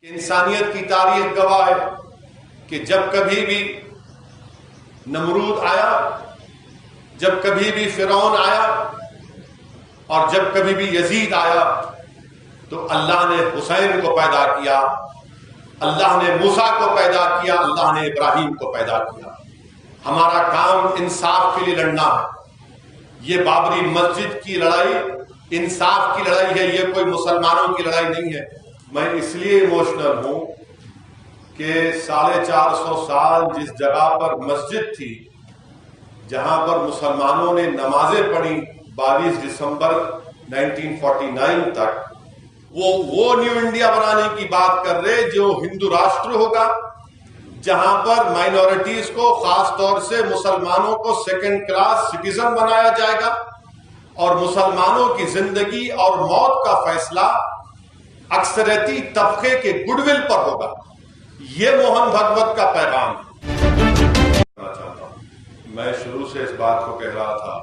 انسانیت کی تاریخ گواہ ہے کہ جب کبھی بھی نمرود آیا، جب کبھی بھی فرعون آیا اور جب کبھی بھی یزید آیا تو اللہ نے حسین کو پیدا کیا، اللہ نے موسیٰ کو پیدا کیا، اللہ نے ابراہیم کو پیدا کیا۔ ہمارا کام انصاف کے لیے لڑنا ہے۔ یہ بابری مسجد کی لڑائی انصاف کی لڑائی ہے، یہ کوئی مسلمانوں کی لڑائی نہیں ہے۔ میں اس لیے ایموشنل ہوں کہ 450 سال جس جگہ پر مسجد تھی، جہاں پر مسلمانوں نے نمازیں پڑھی 22 دسمبر 1949 تک، وہ نیو انڈیا بنانے کی بات کر رہے جو ہندو راشٹر ہوگا، جہاں پر مائنورٹیز کو، خاص طور سے مسلمانوں کو سیکنڈ کلاس سٹیزن بنایا جائے گا اور مسلمانوں کی زندگی اور موت کا فیصلہ اکثریتی طبقے کے گڈ ول پر ہوگا۔ یہ موہن بھگوت کا پیغام ہے۔ میں شروع سے اس بات کو کہہ رہا تھا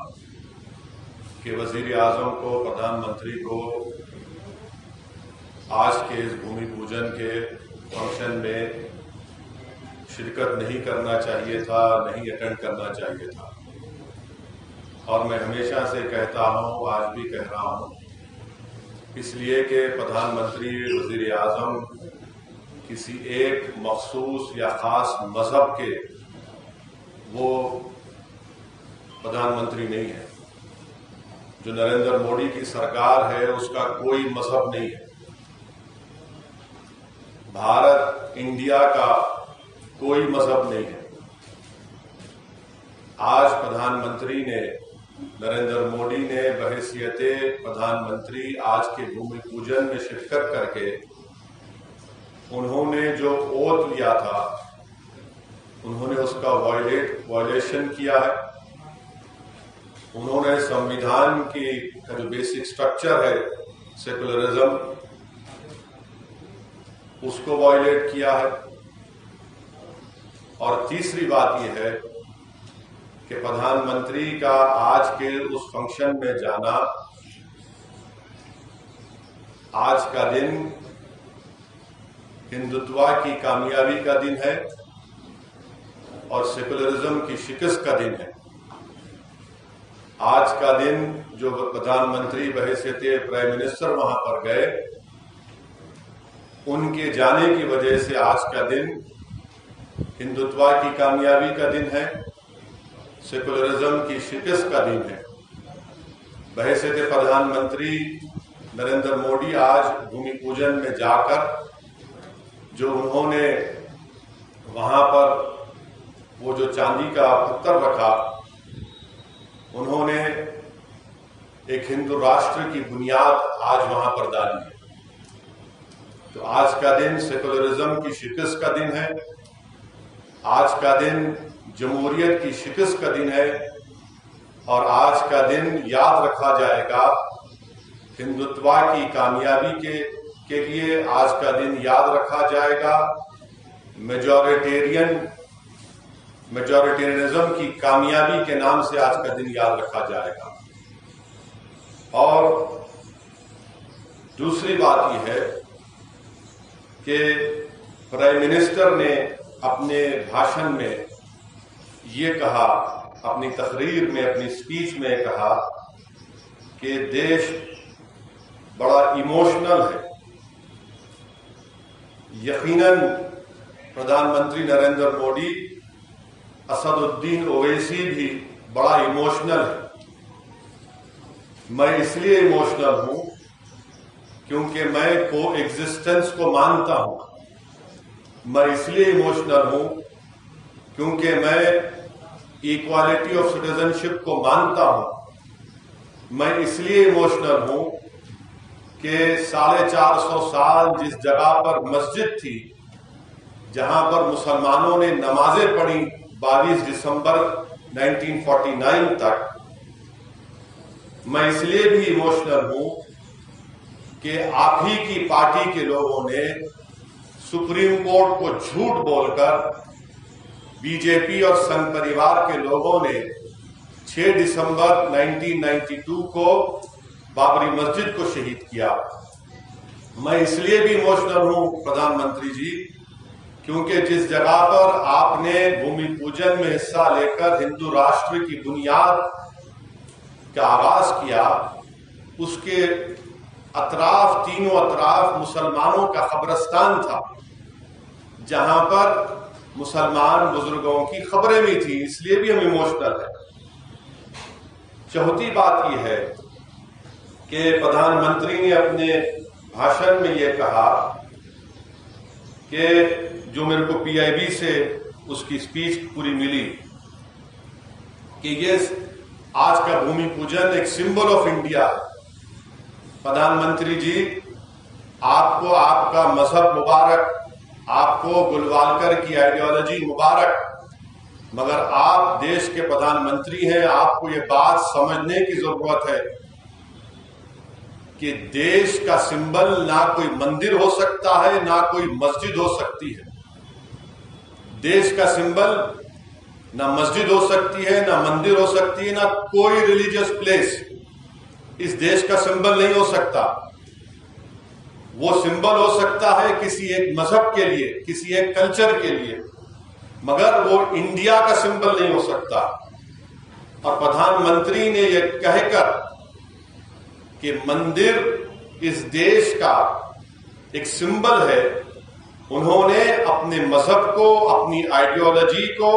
کہ وزیر اعظم کو، پردھان منتری کو آج کے اس بھومی پوجن کے فنکشن میں شرکت نہیں کرنا چاہیے تھا، نہیں اٹینڈ کرنا چاہیے تھا۔ اور میں ہمیشہ سے کہتا ہوں، آج بھی کہہ رہا ہوں، اس لیے کہ پردھان منتری، وزیر اعظم کسی ایک مخصوص یا خاص مذہب کے وہ پردھان منتری نہیں ہے۔ جو نریندر موڈی کی سرکار ہے اس کا کوئی مذہب نہیں ہے۔ بھارت انڈیا کا کوئی مذہب نہیں ہے۔ آج پردھان منتری نے، نریندر موڈی نے بحیثیت پردھان منتری آج کے بھومی پوجن میں شرکت کر کے انہوں نے جو اوتھ لیا تھا، انہوں نے اس کا وائلیشن کیا ہے۔ انہوں نے سمویدھان کی جو بیسک سٹرکچر ہے سیکولرزم، اس کو وائلیٹ کیا ہے۔ اور تیسری بات یہ ہے کہ پردھان منتری کا آج کے اس فنکشن میں جانا، آج کا دن ہندوتوا کی کامیابی کا دن ہے اور سیکولرزم کی شکست کا دن ہے۔ آج کا دن جو پردھان منتری بحیثیت پرائم منسٹر وہاں پر گئے، ان کے جانے کی وجہ سے آج کا دن ہندوتوا کی کامیابی کا دن ہے، سیکولرزم کی شکست کا دن ہے۔ بحیثیت پردھان منتری نریندر موڈی آج بھومی پوجن میں جا کر جو انہوں نے وہاں پر وہ جو چاندی کا پتھر رکھا، انہوں نے ایک ہندو راشٹر کی بنیاد آج وہاں پر ڈالی ہے۔ تو آج کا دن سیکولرزم کی شکست کا دن ہے، آج کا دن جمہوریت کی شکست کا دن ہے، اور آج کا دن یاد رکھا جائے گا ہندوتوا کی کامیابی کے لیے۔ آج کا دن یاد رکھا جائے گا میجورٹیرینزم کی کامیابی کے نام سے آج کا دن یاد رکھا جائے گا۔ اور دوسری بات یہ ہے کہ پرائم منسٹر نے اپنے بھاشن میں یہ کہا، اپنی تقریر میں، اپنی سپیچ میں کہا کہ دیش بڑا ایموشنل ہے۔ یقیناً پردھان منتری نریندر موڈی، اسد الدین اویسی بھی بڑا ایموشنل ہے۔ میں اس لیے ایموشنل ہوں کیونکہ میں کو ایگزسٹنس کو مانتا ہوں۔ میں اس لیے ایموشنل ہوں کیونکہ میں ایکوالٹی آف سٹیزن شپ کو مانتا ہوں۔ میں اس لیے ایموشنل ہوں کہ 450 سال جس جگہ پر مسجد تھی، جہاں پر مسلمانوں نے نمازیں پڑھی 22 دسمبر 1949 تک، میں اس لیے بھی ایموشنل ہوں کہ آپ ہی کی پارٹی کے لوگوں نے سپریم کورٹ کو جھوٹ بول کر، بی جے پی اور سنگ پریوار کے لوگوں نے 6 دسمبر 1992 کو بابری مسجد کو شہید کیا۔ میں اس لیے بھی ایموشنل ہوں پردھان منتری جی، کیونکہ جس جگہ پر آپ نے بھومی پوجن میں حصہ لے کر ہندو راشٹر کی بنیاد کا آغاز کیا، اس کے اطراف، تینوں اطراف مسلمانوں کا قبرستان تھا، جہاں پر مسلمان بزرگوں کی قبریں بھی تھیں، اس لیے بھی ہم ایموشنل ہیں۔ چوتھی بات یہ ہے کہ پردھان منتری نے اپنے بھاشن میں یہ کہا کہ جو میرے کو پی آئی بی سے اس کی اسپیچ پوری ملی کہ یہ آج کا بھومی پوجن ایک سمبل آف انڈیا ہے۔ پردھان منتری جی، آپ کو آپ کا مذہب مبارک، آپ کو گلوالکر کی آئیڈیالوجی مبارک، مگر آپ دیش کے پردھان منتری ہیں، آپ کو یہ بات سمجھنے کی ضرورت ہے کہ دیش کا سمبل نہ کوئی مندر ہو سکتا ہے، نہ کوئی مسجد ہو سکتی ہے۔ دیش کا سمبل نہ مسجد ہو سکتی ہے، نہ مندر ہو سکتی ہے، نہ کوئی ریلیجیس پلیس اس دیش کا سمبل نہیں ہو سکتا۔ وہ سمبل ہو سکتا ہے کسی ایک مذہب کے لیے، کسی ایک کلچر کے لیے، مگر وہ انڈیا کا سمبل نہیں ہو سکتا۔ اور پردھان منتری نے یہ کہہ کر کہ مندر اس دیش کا ایک سمبل ہے، انہوں نے اپنے مذہب کو، اپنی آئیڈیالوجی کو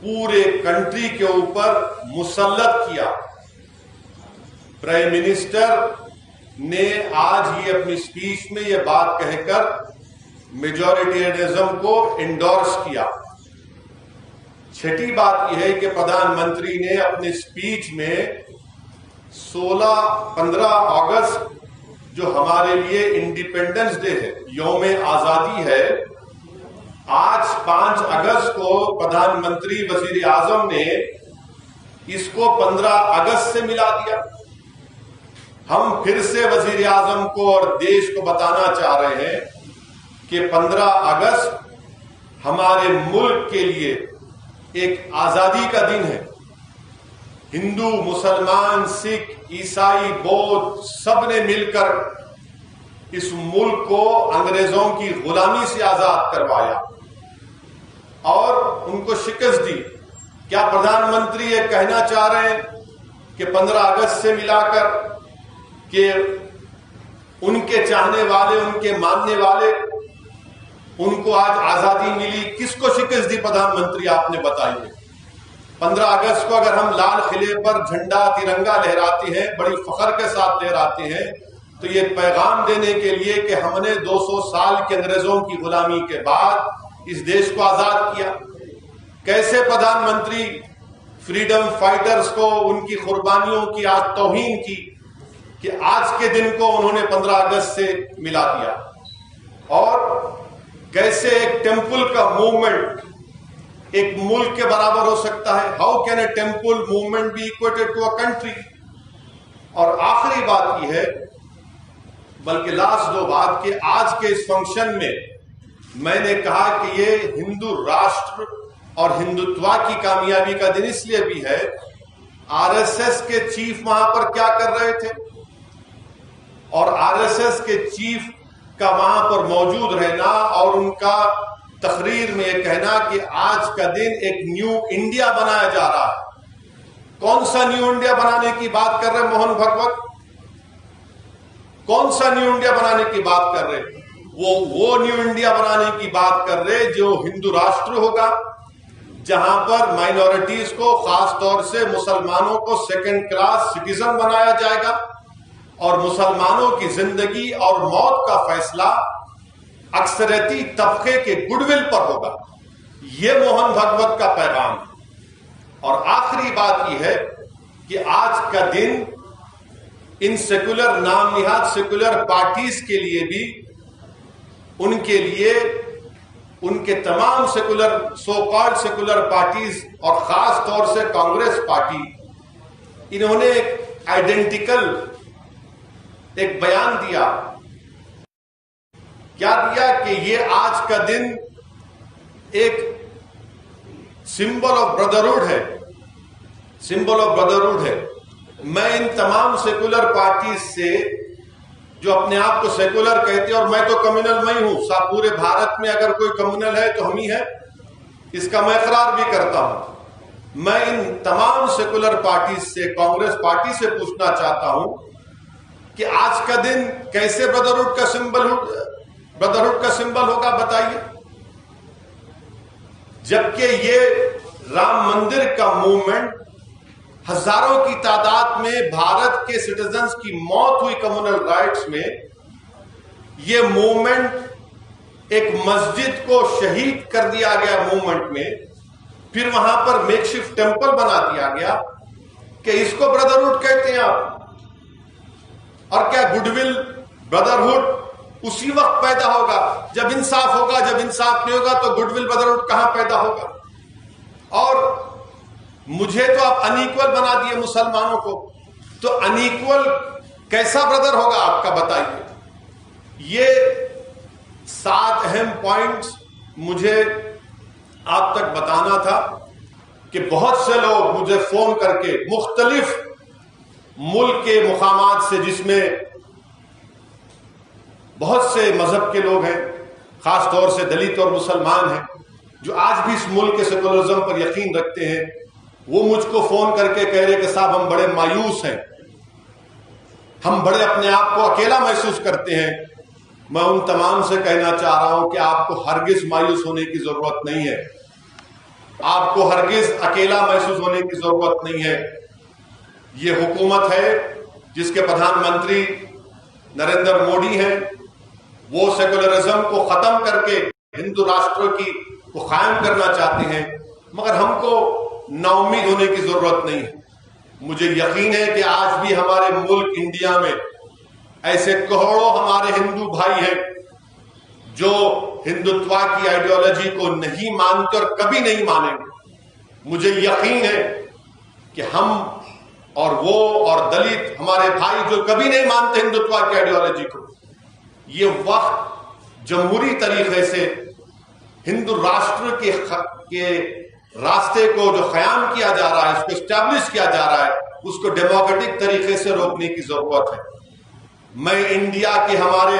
پورے کنٹری کے اوپر مسلط کیا۔ پرائم منسٹر نے آج ہی اپنی اسپیچ میں یہ بات کہہ کر میجورٹیرینزم کو انڈورس کیا۔ چھٹی بات یہ ہے کہ پردھان منتری نے اپنے اسپیچ میں 15 اگست جو ہمارے لیے انڈیپینڈنس ڈے ہے، یوم آزادی ہے، آج 5 اگست کو پردھان منتری وزیر اعظم نے اس کو 15 اگست سے ملا دیا۔ ہم پھر سے وزیر اعظم کو اور دیش کو بتانا چاہ رہے ہیں کہ 15 اگست ہمارے ملک کے لیے ایک آزادی کا دن ہے۔ ہندو، مسلمان، سکھ، عیسائی، بودھ سب نے مل کر اس ملک کو انگریزوں کی غلامی سے آزاد کروایا اور ان کو شکست دی۔ کیا پردھان منتری یہ کہنا چاہ رہے ہیں کہ 15 اگست سے ملا کر کہ ان کے چاہنے والے، ان کے ماننے والے، ان کو آج آزادی ملی؟ کس کو شکست دی پردھان منتری آپ نے بتائیے؟ 15 اگست کو اگر ہم لال قلعے پر جھنڈا ترنگا لہراتے ہیں، بڑی فخر کے ساتھ لہراتے ہیں، تو یہ پیغام دینے کے لیے کہ ہم نے 200 سال کے انگریزوں کی غلامی کے بعد اس دیش کو آزاد کیا۔ کیسے پردھان منتری فریڈم فائٹرز کو، ان کی قربانیوں کی آج توہین کی کہ آج کے دن کو انہوں نے 15 اگست سے ملا دیا؟ اور کیسے ایک ٹیمپل کا موومنٹ ایک ملک کے برابر ہو سکتا ہے؟ How can a temple movement be equated to a country? اور آخری بات یہ ہے، بلکہ لاسٹ 2 بات، کہ آج کے اس فنکشن میں نے کہا کہ یہ ہندو راشٹر اور ہندوتوا کی کامیابی کا دن اس لیے بھی ہے، آر ایس ایس کے چیف وہاں پر کیا کر رہے تھے، اور آر ایس ایس کے چیف کا وہاں پر موجود رہنا اور ان کا تقریر میں یہ کہنا کہ آج کا دن ایک نیو انڈیا بنایا جا رہا ہے۔ کون سا نیو انڈیا بنانے کی بات کر رہے موہن بھگوت؟ کون سا نیو انڈیا بنانے کی بات کر رہے؟ وہ نیو انڈیا بنانے کی بات کر رہے جو ہندو راشٹر ہوگا، جہاں پر مائنورٹیز کو، خاص طور سے مسلمانوں کو سیکنڈ کلاس سٹیزن بنایا جائے گا، اور مسلمانوں کی زندگی اور موت کا فیصلہ اکثریتی طبقے کے گڈ ول پر ہوگا۔ یہ موہن بھگوت کا پیغام ہے۔ اور آخری بات یہ ہے کہ آج کا دن ان سیکولر، نام نہاد سیکولر پارٹیز کے لیے بھی، ان کے لیے، ان کے تمام secular, so called secular parties اور خاص طور سے کانگریس پارٹی، انہوں نے ایک آئیڈینٹیکل ایک بیان دیا۔ کیا دیا؟ کہ یہ آج کا دن ایک سمبل آف بردرہڈ ہے، سمبل آف بردرہڈ ہے۔ میں ان تمام سیکولر پارٹیز سے جو اپنے آپ کو سیکولر کہتے ہیں، اور میں تو کمیونل میں ہی ہوں، پورے بھارت میں اگر کوئی کمیونل ہے تو ہم ہی ہیں، اس کا میں اقرار بھی کرتا ہوں۔ میں ان تمام سیکولر پارٹیز سے، کانگریس پارٹی سے پوچھنا چاہتا ہوں کہ آج کا دن کیسے بردرہڈ کا سمبل ہوگا بتائیے، جبکہ یہ رام مندر کا موومنٹ ہزاروں کی تعداد میں بھارت کے سٹیزنز کی موت ہوئی کمیونل رائٹس میں، یہ موومنٹ ایک مسجد کو شہید کر دیا گیا موومنٹ میں، پھر وہاں پر میک شفٹ ٹیمپل بنا دیا گیا کہ اس کو بردرہڈ کہتے ہیں آپ؟ اور کیا گڈ ول بردرہڈ اسی وقت پیدا ہوگا جب انصاف ہوگا؟ جب انصاف نہیں ہوگا تو گڈ ول بردرہڈ کہاں پیدا ہوگا؟ اور مجھے تو آپ انیکول بنا دیے مسلمانوں کو، تو انیکول کیسا بردر ہوگا آپ کا بتائیے؟ یہ 7 اہم پوائنٹس مجھے آپ تک بتانا تھا کہ بہت سے لوگ مجھے فون کر کے مختلف ملک کے مقامات سے، جس میں بہت سے مذہب کے لوگ ہیں، خاص طور سے دلت اور مسلمان ہیں، جو آج بھی اس ملک کے سیکولرزم پر یقین رکھتے ہیں، وہ مجھ کو فون کر کے کہہ رہے کہ صاحب ہم بڑے مایوس ہیں، ہم بڑے اپنے آپ کو اکیلا محسوس کرتے ہیں۔ میں ان تمام سے کہنا چاہ رہا ہوں کہ آپ کو ہرگز مایوس ہونے کی ضرورت نہیں ہے، آپ کو ہرگز اکیلا محسوس ہونے کی ضرورت نہیں ہے۔ یہ حکومت ہے جس کے پردھان منتری نریندر مودی ہیں، وہ سیکولرزم کو ختم کر کے ہندو راشٹر کو قائم کرنا چاہتے ہیں، مگر ہم کو نا امید ہونے کی ضرورت نہیں ہے۔ مجھے یقین ہے کہ آج بھی ہمارے ملک انڈیا میں ایسے کروڑوں ہمارے ہندو بھائی ہیں جو ہندوتوا کی آئیڈیالوجی کو نہیں مانتے اور کبھی نہیں مانیں گے۔ مجھے یقین ہے کہ ہم اور وہ اور دلت ہمارے بھائی جو کبھی نہیں مانتے ہندوتوا کی آئیڈیالوجی کو، یہ وقت جمہوری طریقے سے ہندو راشٹر کے راستے کو جو قیام کیا جا رہا ہے، اس کو اسٹیبلش کیا جا رہا ہے، اس کو ڈیموکریٹک طریقے سے روکنے کی ضرورت ہے۔ میں انڈیا کے ہمارے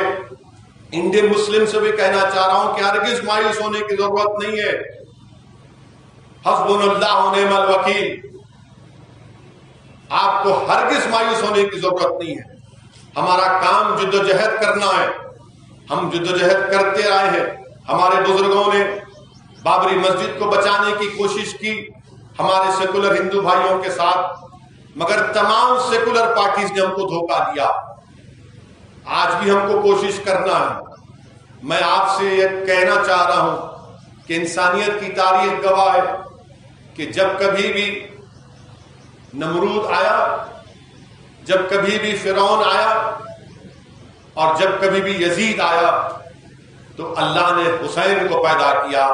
انڈین مسلم سے بھی کہنا چاہ رہا ہوں کہ ہرگز مایوس ہونے کی ضرورت نہیں ہے۔ حسبنا اللہ و نعم الوکیل، آپ کو ہرگز مایوس ہونے کی ضرورت نہیں ہے۔ ہمارا کام جدوجہد کرنا ہے، ہم جدوجہد کرتے آئے ہیں۔ ہمارے بزرگوں نے بابری مسجد کو بچانے کی کوشش کی ہمارے سیکولر ہندو بھائیوں کے ساتھ، مگر تمام سیکولر پارٹیز نے ہم کو دھوکہ دیا۔ آج بھی ہم کو کوشش کرنا ہے۔ میں آپ سے یہ کہنا چاہ رہا ہوں کہ انسانیت کی تاریخ گواہ ہے کہ جب کبھی بھی نمرود آیا، جب کبھی بھی فرعون آیا، اور جب کبھی بھی یزید آیا، تو اللہ نے حسین کو پیدا کیا،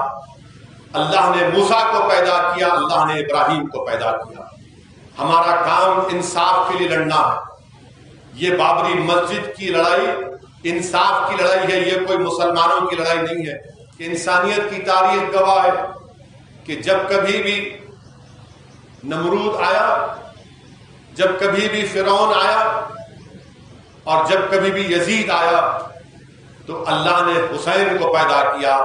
اللہ نے موسیٰ کو پیدا کیا، اللہ نے ابراہیم کو پیدا کیا۔ ہمارا کام انصاف کے لیے لڑنا ہے۔ یہ بابری مسجد کی لڑائی انصاف کی لڑائی ہے، یہ کوئی مسلمانوں کی لڑائی نہیں ہے۔ کہ انسانیت کی تاریخ گواہ ہے کہ جب کبھی بھی نمرود آیا، جب کبھی بھی فرعون آیا، اور جب کبھی بھی یزید آیا، تو اللہ نے حسین کو پیدا کیا،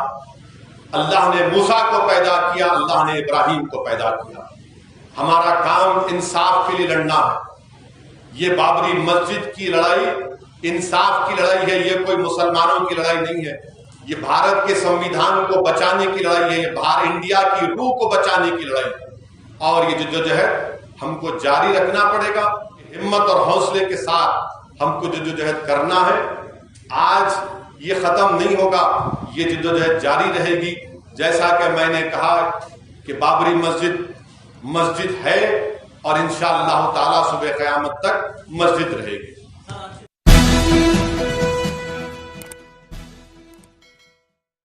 اللہ نے موسیٰ کو پیدا کیا، اللہ نے ابراہیم کو پیدا کیا۔ ہمارا کام انصاف کے لیے لڑنا ہے۔ یہ بابری مسجد کی لڑائی انصاف کی لڑائی ہے، یہ کوئی مسلمانوں کی لڑائی نہیں ہے۔ یہ بھارت کے سنویدھان کو بچانے کی لڑائی ہے، یہ انڈیا کی روح کو بچانے کی لڑائی ہے۔ اور یہ جدوجہد ہم کو جاری رکھنا پڑے گا، ہمت اور حوصلے کے ساتھ ہم کو جدوجہد کرنا ہے۔ آج یہ ختم نہیں ہوگا، یہ جدوجہد جاری رہے گی۔ جیسا کہ میں نے کہا کہ بابری مسجد ہے، اور انشاءاللہ تعالی صبح قیامت تک مسجد رہے گی۔